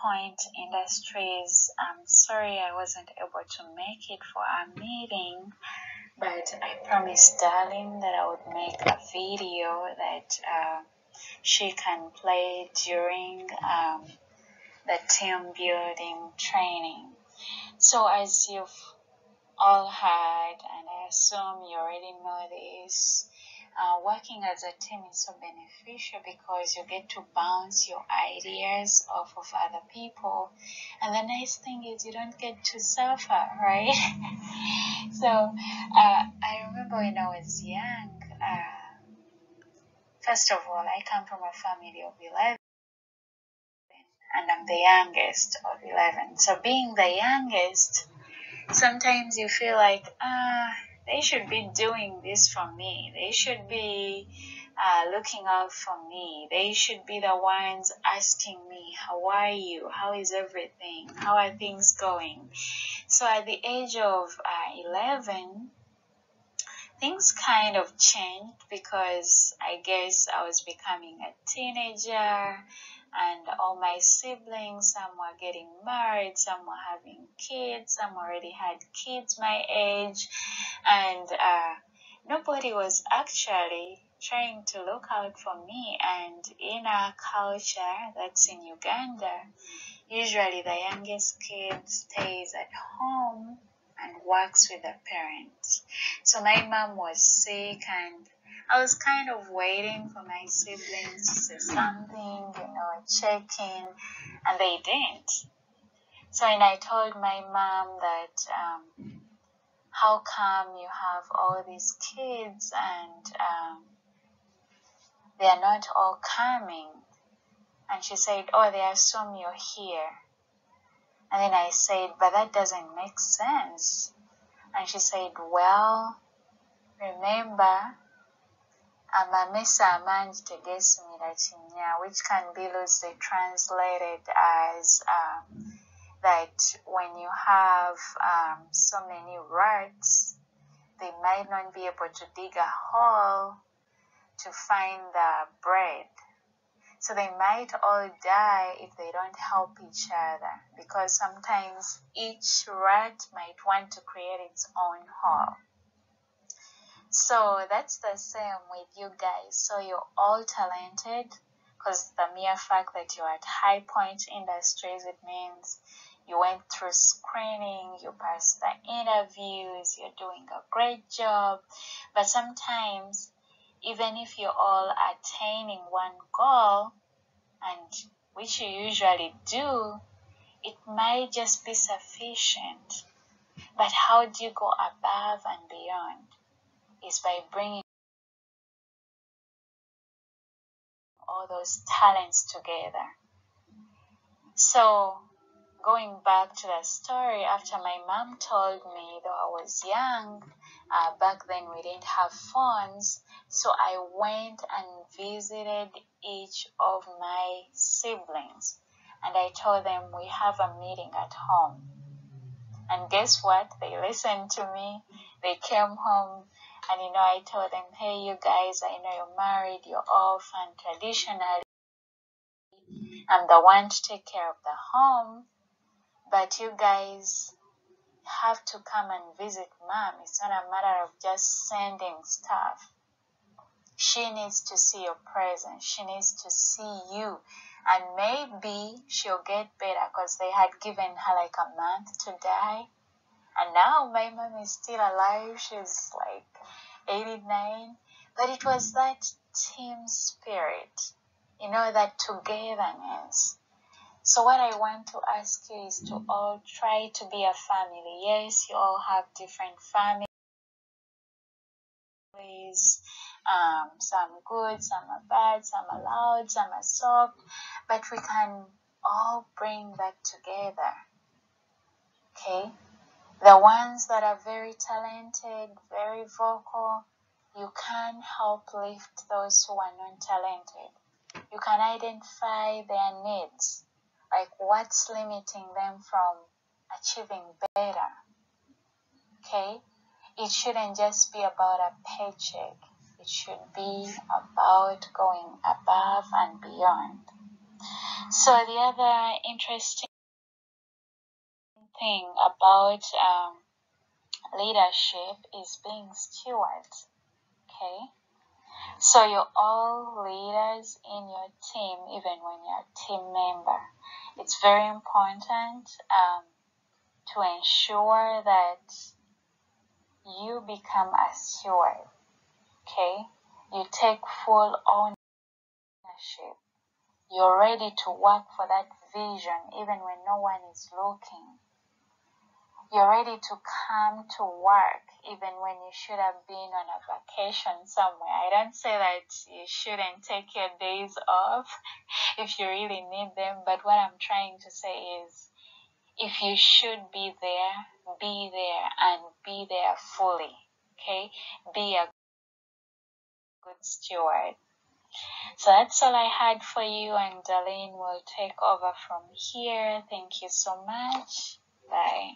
Point Industries. I'm sorry I wasn't able to make it for our meeting, but I promised Darling that I would make a video that she can play during the team building training. So as you've all heard, and I assume you already know this, working as a team is so beneficial because you get to bounce your ideas off of other people, and the nice thing is you don't get to suffer, right? So I remember when I was young, first of all, I come from a family of 11, and I'm the youngest of 11. So being the youngest, sometimes you feel like, they should be doing this for me. They should be looking out for me. They should be the ones asking me, how are you? How is everything? How are things going? So at the age of 11, things kind of changed because I guess I was becoming a teenager, and all my siblings, some were getting married, some were having kids, some already had kids my age, and nobody was actually trying to look out for me. And in our culture, that's in Uganda, usually the youngest kid stays at home and works with the parents. So my mom was sick, and I was kind of waiting for my siblings to say something, check in, and they didn't. So when I told my mom that, how come you have all these kids and they are not all coming? And she said, oh, they assume you're here. And then I said, but that doesn't make sense. And she said, well, remember, amamesa amangi tegeesimira kinnya, which can be loosely translated as that when you have so many rats, they might not be able to dig a hole to find the bread. So they might all die if they don't help each other, because sometimes each rat might want to create its own hole. So that's the same with you guys. So you're all talented, because the mere fact that you're at High Point Industries, it means you went through screening, you passed the interviews, you're doing a great job. But sometimes, even if you're all attaining one goal, and which you usually do, it might just be sufficient. But how do you go above and beyond? Is by bringing all those talents together. So going back to the story, after my mom told me, though I was young, back then we didn't have phones, so I went and visited each of my siblings, and I told them we have a meeting at home. And guess what? They listened to me. They came home, and I told them, hey, you guys, I know you're married, you're off, and traditionally I'm the one to take care of the home, but you guys have to come and visit mom. It's not a matter of just sending stuff. She needs to see your presence. She needs to see you. And maybe she'll get better, because they had given her like a month to die. And now my mom is still alive. She's like 89. But it was that team spirit, that togetherness. So what I want to ask you is to all try to be a family. Yes, you all have different families. Some good, some are bad, some are loud, some are soft. But we can all bring that together. Okay? The ones that are very talented, very vocal, you can help lift those who are non-talented. You can identify their needs, like what's limiting them from achieving better. Okay? It shouldn't just be about a paycheck. It should be about going above and beyond. So the other interesting thing about leadership is being stewards. Okay, so you're all leaders in your team, even when you're a team member. It's very important to ensure that you become a steward. Okay, you take full ownership. You're ready to work for that vision, even when no one is looking. You're ready to come to work even when you should have been on a vacation somewhere. I don't say that you shouldn't take your days off if you really need them, but what I'm trying to say is if you should be there and be there fully. Okay? Be a good steward. So that's all I had for you, and Darlene will take over from here. Thank you so much. Bye.